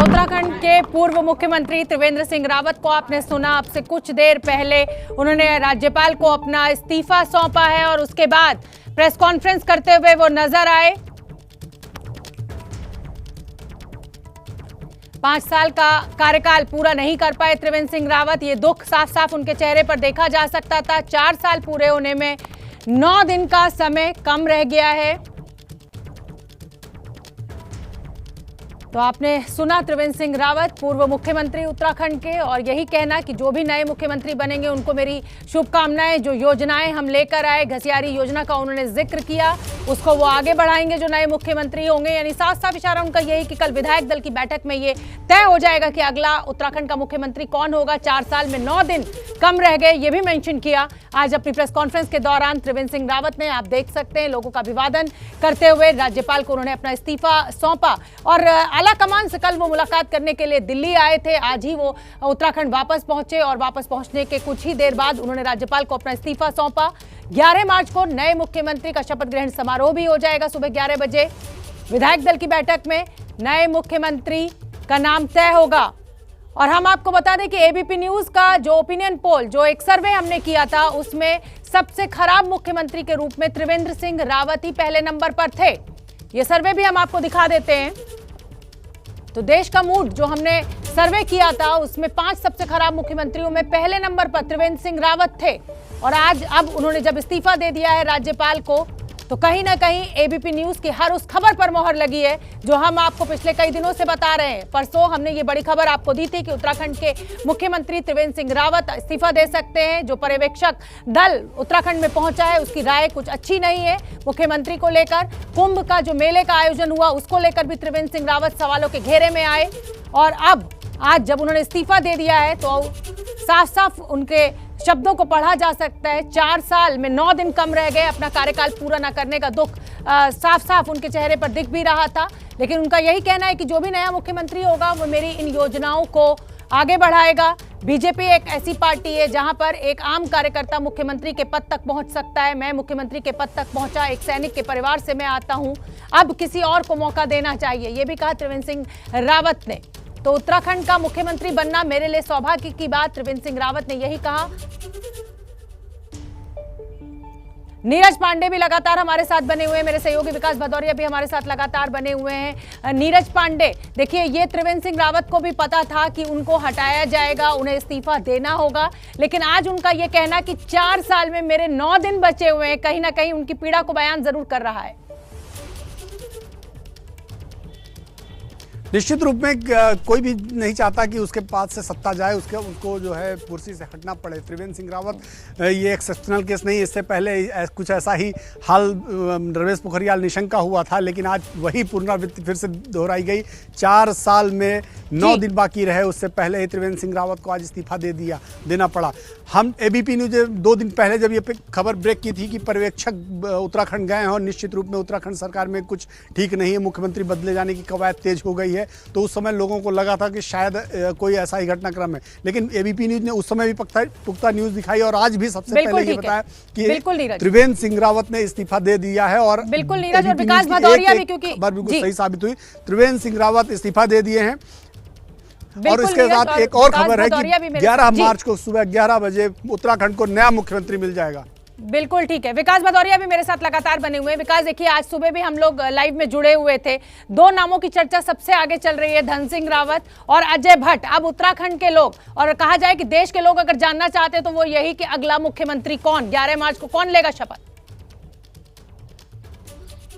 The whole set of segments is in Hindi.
तो उत्तराखंड के पूर्व मुख्यमंत्री त्रिवेंद्र सिंह रावत को आपने सुना। अब से कुछ देर पहले उन्होंने राज्यपाल को अपना इस्तीफा सौंपा है और उसके बाद प्रेस कॉन्फ्रेंस करते हुए वो नजर आए। 5 साल का कार्यकाल पूरा नहीं कर पाए त्रिवेंद्र सिंह रावत, ये दुख साफ साफ उनके चेहरे पर देखा जा सकता था। 4 साल पूरे होने में 9 दिन का समय कम रह गया है। तो आपने सुना त्रिवेंद्र सिंह रावत, पूर्व मुख्यमंत्री उत्तराखंड के, और यही कहना कि जो भी नए मुख्यमंत्री बनेंगे उनको मेरी शुभकामनाएं। जो योजनाएं हम लेकर आए, घसियारी योजना का उन्होंने जिक्र किया, उसको वो आगे बढ़ाएंगे जो नए मुख्यमंत्री होंगे। यानी साफ साफ इशारा उनका यही कि कल विधायक दल की बैठक में ये तय हो जाएगा कि अगला उत्तराखंड का मुख्यमंत्री कौन होगा। 4 साल में 9 दिन कम रह गए, ये भी मेंशन किया आज अपनी प्रेस कॉन्फ्रेंस के दौरान त्रिवेंद्र सिंह रावत ने। आप देख सकते हैं लोगों का अभिवादन करते हुए राज्यपाल को उन्होंने अपना इस्तीफा सौंपा और आला कमान से कल वो मुलाकात करने के लिए दिल्ली आए थे। आज ही वो उत्तराखंड वापस पहुंचे और वापस पहुंचने के कुछ ही देर बाद उन्होंने राज्यपाल को अपना इस्तीफा सौंपा। 11 मार्च को नए मुख्यमंत्री का शपथ ग्रहण समारोह भी हो जाएगा सुबह 11 बजे। विधायक दल की बैठक में नए मुख्यमंत्री का नाम तय होगा। और हम आपको बता दें कि एबीपी न्यूज का जो ओपिनियन पोल, जो एक सर्वे हमने किया था, उसमें सबसे खराब मुख्यमंत्री के रूप में त्रिवेंद्र सिंह रावत ही पहले नंबर पर थे। ये सर्वे भी हम आपको दिखा देते हैं। तो देश का मूड जो हमने सर्वे किया था उसमें 5 सबसे खराब मुख्यमंत्रियों में पहले नंबर पर त्रिवेंद्र सिंह रावत थे। और आज अब उन्होंने जब इस्तीफा दे दिया है राज्यपाल को, तो कहीं ना कहीं एबीपी न्यूज की हर उस खबर पर मोहर लगी है जो हम आपको पिछले कई दिनों से बता रहे हैं। परसों हमने ये बड़ी खबर आपको दी थी कि उत्तराखंड के मुख्यमंत्री त्रिवेंद्र सिंह रावत इस्तीफा दे सकते हैं। जो पर्यवेक्षक दल उत्तराखंड में पहुंचा है उसकी राय कुछ अच्छी नहीं है मुख्यमंत्री को लेकर। कुंभ का जो मेले का आयोजन हुआ उसको लेकर भी त्रिवेंद्र सिंह रावत सवालों के घेरे में आए। और अब आज जब उन्होंने इस्तीफा दे दिया है तो साफ साफ उनके शब्दों को पढ़ा जा सकता है। 4 साल में 9 दिन कम रह गए, अपना कार्यकाल पूरा न करने का दुख साफ साफ उनके चेहरे पर दिख भी रहा था। लेकिन उनका यही कहना है कि जो भी नया मुख्यमंत्री होगा वो मेरी इन योजनाओं को आगे बढ़ाएगा। बीजेपी एक ऐसी पार्टी है जहां पर एक आम कार्यकर्ता मुख्यमंत्री के पद तक पहुंच सकता है। मैं मुख्यमंत्री के पद तक पहुंचा, एक सैनिक के परिवार से मैं आता हूं, अब किसी और को मौका देना चाहिए, ये भी कहा त्रिवेंद्र सिंह रावत ने। तो उत्तराखंड का मुख्यमंत्री बनना मेरे लिए सौभाग्य की बात, त्रिवेंद्र सिंह रावत ने यही कहा। नीरज पांडे भी लगातार हमारे साथ बने हुए हैं, मेरे सहयोगी विकास भदौरिया भी हमारे साथ लगातार बने हुए हैं। नीरज पांडे, देखिए ये त्रिवेंद्र सिंह रावत को भी पता था कि उनको हटाया जाएगा, उन्हें इस्तीफा देना होगा, लेकिन आज उनका ये कहना कि 4 साल में मेरे 9 दिन बचे हुए हैं, कहीं ना कहीं उनकी पीड़ा को बयान जरूर कर रहा है। निश्चित रूप में कोई भी नहीं चाहता कि उसके पास से सत्ता जाए, उसको जो है कुर्सी से हटना पड़े। त्रिवेंद्र सिंह रावत ये एक्सेप्शनल केस नहीं, इससे पहले कुछ ऐसा ही हाल रमेश पोखरियाल निशंक का हुआ था, लेकिन आज वही पुनरावृत्ति फिर से दोहराई गई। 4 साल में 9 दिन बाकी रहे, उससे पहले ही त्रिवेंद्र सिंह रावत को आज इस्तीफा देना पड़ा। हम एबीपी न्यूज 2 दिन पहले जब ये खबर ब्रेक की थी कि पर्यवेक्षक उत्तराखंड गए हैं और निश्चित रूप में उत्तराखंड सरकार में कुछ ठीक नहीं है, मुख्यमंत्री बदले जाने की कवायद तेज हो गई है, तो उस समय लोगों को लगा था कि शायद कोई ऐसा ही घटनाक्रम है। लेकिन एबीपी न्यूज ने उस समय भी पुख्ता न्यूज दिखाई और आज भी सबसे पहले ये बताया कि त्रिवेंद्र सिंह रावत ने इस्तीफा दे दिया है। और बिल्कुल नीरज और विकास भदौरिया भी, क्योंकि खबर बिल्कुल सही साबित हुई, त्रिवेंद्र सिंह रावत इस्तीफा दे दिए हैं। और इसके साथ एक और खबर है कि 11 मार्च को सुबह 11 बजे उत्तराखंड को नया मुख्यमंत्री मिल जाएगा। बिल्कुल ठीक है। विकास भदौरिया भी मेरे साथ लगातार बने हुए हैं। विकास, देखिए आज सुबह भी हम लोग लाइव में जुड़े हुए थे। 2 नामों की चर्चा सबसे आगे चल रही है, धन सिंह रावत और अजय भट्ट। अब उत्तराखंड के लोग और कहा जाए कि देश के लोग अगर जानना चाहते हैं तो वो यही कि अगला मुख्यमंत्री कौन, 11 मार्च को कौन लेगा शपथ।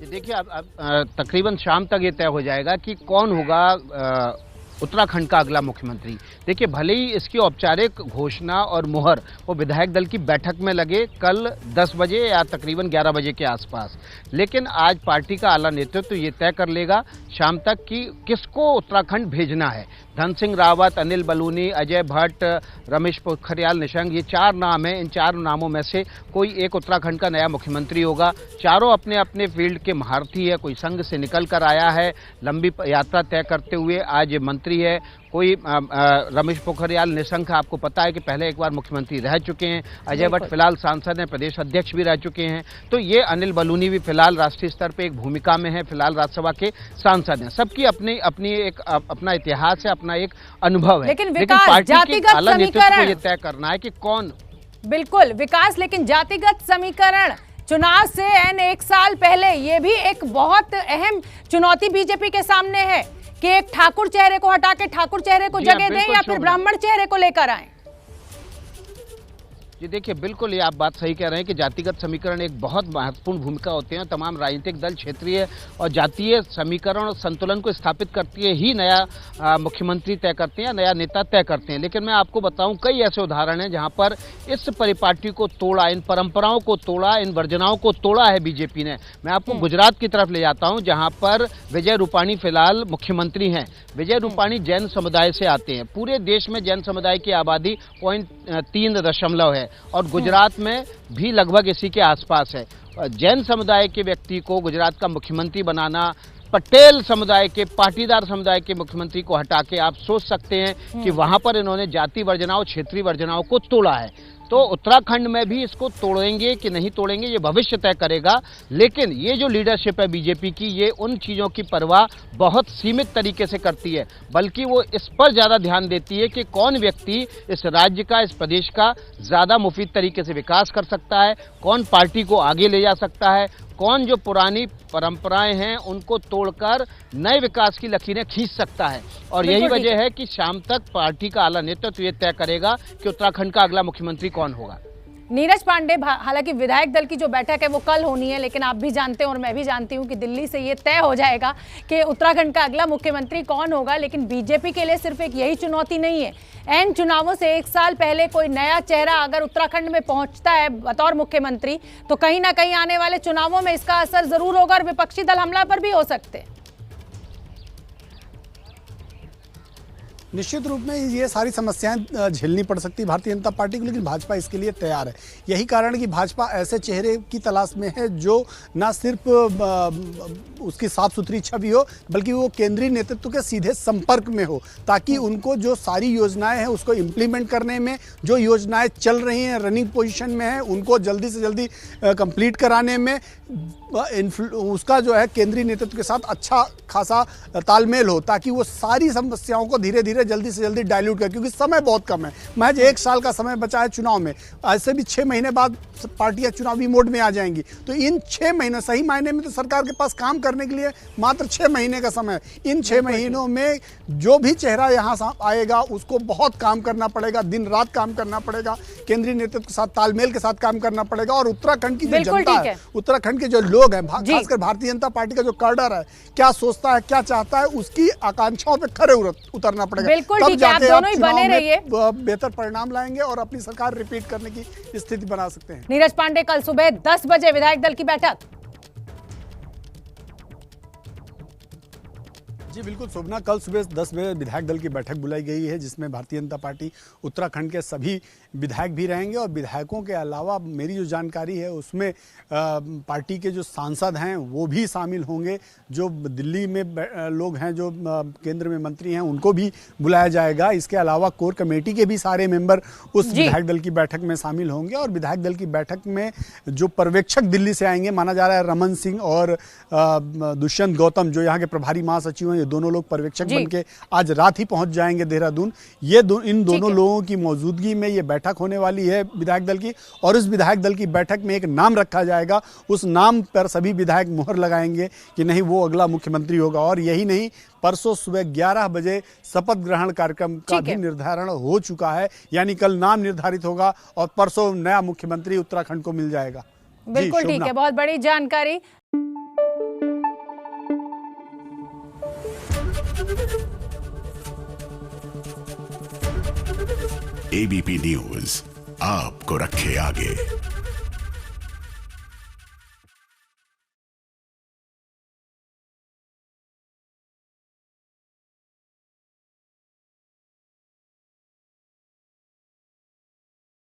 देखिए अब तकरीबन शाम तक ये तय हो जाएगा कि कौन होगा उत्तराखंड का अगला मुख्यमंत्री। देखिए भले ही इसकी औपचारिक घोषणा और मुहर वो विधायक दल की बैठक में लगे कल 10 बजे या तकरीबन 11 बजे के आसपास, लेकिन आज पार्टी का आला नेतृत्व ये तय कर लेगा शाम तक कि किसको उत्तराखंड भेजना है। धन सिंह रावत, अनिल बलूनी, अजय भट्ट, रमेश पोखरियाल निशंक, ये 4 नाम हैं। इन 4 नामों में से कोई एक उत्तराखंड का नया मुख्यमंत्री होगा। चारों अपने अपने फील्ड के महारथी है, कोई संघ से निकल कर आया है, लंबी यात्रा तय करते हुए आज मुख्यमंत्री है, कोई रमेश पोखरियाल निशंक आपको पता है कि पहले एक बार मुख्यमंत्री रह चुके हैं, अजय भट्ट फिलहाल सांसद हैं, प्रदेश अध्यक्ष भी रह चुके हैं, तो ये अनिल बलूनी भी फिलहाल राष्ट्रीय स्तर पे एक भूमिका में है, फिलहाल राज्यसभा के सांसद हैं। सबकी अपनी अपनी एक अपना इतिहास है, अपना एक अनुभव है, लेकिन पार्टी के आला नेतृत्व को ये तय करना है कि कौन। बिल्कुल विकास, लेकिन जातिगत समीकरण चुनाव से एक साल पहले ये भी एक बहुत अहम चुनौती बीजेपी के सामने है कि एक ठाकुर चेहरे को हटा के ठाकुर चेहरे को जगह दें या फिर ब्राह्मण चेहरे को लेकर आए। जी देखिए, बिल्कुल ये आप बात सही कह रहे हैं कि जातिगत समीकरण एक बहुत महत्वपूर्ण भूमिका होते हैं। तमाम राजनीतिक दल क्षेत्रीय और जातीय समीकरण और संतुलन को स्थापित करती है ही नया मुख्यमंत्री तय करते हैं, नया नेता तय करते हैं। लेकिन मैं आपको बताऊं कई ऐसे उदाहरण हैं जहां पर इस परिपाटी को तोड़ा, इन परंपराओं को तोड़ा, इन वर्जनाओं को तोड़ा है बीजेपी ने। मैं आपको गुजरात की तरफ ले जाता हूँ जहाँ पर विजय रूपाणी फिलहाल मुख्यमंत्री हैं। विजय रूपाणी जैन समुदाय से आते हैं। पूरे देश में जैन समुदाय की आबादी 0.3 है और गुजरात में भी लगभग इसी के आसपास है। जैन समुदाय के व्यक्ति को गुजरात का मुख्यमंत्री बनाना, पटेल समुदाय के, पाटीदार समुदाय के मुख्यमंत्री को हटा के आप सोच सकते हैं कि वहां पर इन्होंने जाति वर्जनाओं, क्षेत्रीय वर्जनाओं को तोड़ा है। तो उत्तराखंड में भी इसको तोड़ेंगे कि नहीं तोड़ेंगे ये भविष्य तय करेगा। लेकिन ये जो लीडरशिप है बीजेपी की, ये उन चीज़ों की परवाह बहुत सीमित तरीके से करती है, बल्कि वो इस पर ज़्यादा ध्यान देती है कि कौन व्यक्ति इस राज्य का, इस प्रदेश का ज़्यादा मुफीद तरीके से विकास कर सकता है, कौन पार्टी को आगे ले जा सकता है, कौन जो पुरानी परंपराएं हैं उनको तोड़कर नए विकास की लकीरें खींच सकता है। और यही वजह है कि शाम तक पार्टी का आला नेतृत्व ये तय करेगा कि उत्तराखंड का अगला मुख्यमंत्री कौन होगा। नीरज पांडे, हालांकि विधायक दल की जो बैठक है वो कल होनी है, लेकिन आप भी जानते हैं और मैं भी जानती हूं कि दिल्ली से ये तय हो जाएगा कि उत्तराखंड का अगला मुख्यमंत्री कौन होगा। लेकिन बीजेपी के लिए सिर्फ एक यही चुनौती नहीं है। एन चुनावों से एक साल पहले कोई नया चेहरा अगर उत्तराखंड में पहुंचता है बतौर मुख्यमंत्री, तो कहीं ना कहीं आने वाले चुनावों में इसका असर जरूर होगा और विपक्षी दल हमला पर भी हो सकते हैं। निश्चित रूप में ये सारी समस्याएं झेलनी पड़ सकती है भारतीय जनता पार्टी को, लेकिन भाजपा इसके लिए तैयार है। यही कारण है कि भाजपा ऐसे चेहरे की तलाश में है जो ना सिर्फ उसकी साफ सुथरी छवि हो, बल्कि वो केंद्रीय नेतृत्व के सीधे संपर्क में हो, ताकि उनको जो सारी योजनाएं हैं उसको इम्प्लीमेंट करने में, जो योजनाएं चल रही हैं, रनिंग पोजीशन में हैं, उनको जल्दी से जल्दी कंप्लीट कराने में उसका जो है केंद्रीय नेतृत्व के साथ अच्छा खासा तालमेल हो, ताकि वो सारी समस्याओं को धीरे धीरे जल्दी से जल्दी डाइल्यूट कर, क्योंकि समय बहुत कम है, महज 1 साल का समय बचा है चुनाव में। ऐसे भी 6 महीने बाद पार्टियां चुनावी मोड में आ जाएंगी। तो इन 6 महीने, सही मायने में तो सरकार के पास काम करने के लिए मात्र 6 महीने का समय है। इन 6 महीनों में जो भी चेहरा यहाँ आएगा उसको बहुत काम करना पड़ेगा, दिन रात काम करना पड़ेगा, केंद्रीय नेतृत्व के साथ तालमेल के साथ काम करना पड़ेगा। और उत्तराखंड की जो जनता है, उत्तराखंड के जो लोग हैं, खासकर भारतीय जनता पार्टी का जो कैडर है, क्या सोचता है, क्या चाहता है, उसकी आकांक्षाओं पे खरे उतरना पड़ेगा। तब जाके आप चुनाव में बेहतर परिणाम लाएंगे और अपनी सरकार रिपीट करने की स्थिति बना सकते हैं। नीरज पांडे, कल सुबह 10 बजे विधायक दल की बैठक। जी बिल्कुल शोभना, कल सुबह 10 बजे विधायक दल की बैठक बुलाई गई है, जिसमें भारतीय जनता पार्टी उत्तराखंड के सभी विधायक भी रहेंगे। और विधायकों के अलावा मेरी जो जानकारी है उसमें पार्टी के जो सांसद हैं वो भी शामिल होंगे। जो दिल्ली में लोग हैं, जो केंद्र में मंत्री हैं, उनको भी बुलाया जाएगा। इसके अलावा कोर कमेटी के भी सारे मेंबर उस विधायक दल की बैठक में शामिल होंगे। और विधायक दल की बैठक में जो पर्यवेक्षक दिल्ली से आएंगे, माना जा रहा है रमन सिंह और दुष्यंत गौतम, जो यहाँ के प्रभारी महासचिव हैं, ये दोनों लोग पर्यवेक्षक बनके आज रात ही पहुंच जाएंगे देहरादून। इन दोनों लोगों की मौजूदगी में ये बैठक होने वाली है विधायक दल की। और इस विधायक दल की बैठक में एक नाम रखा जाएगा, उस नाम पर सभी विधायक मुहर लगाएंगे कि नहीं वो अगला मुख्यमंत्री होगा। और यही नहीं, परसों सुबह 11 बजे शपथ ग्रहण कार्यक्रम का भी निर्धारण हो चुका है, यानी कल नाम निर्धारित होगा और परसों नया मुख्यमंत्री उत्तराखंड को मिल जाएगा। बिल्कुल ठीक है, बहुत बड़ी जानकारी। एबीपी न्यूज आपको रखे आगे।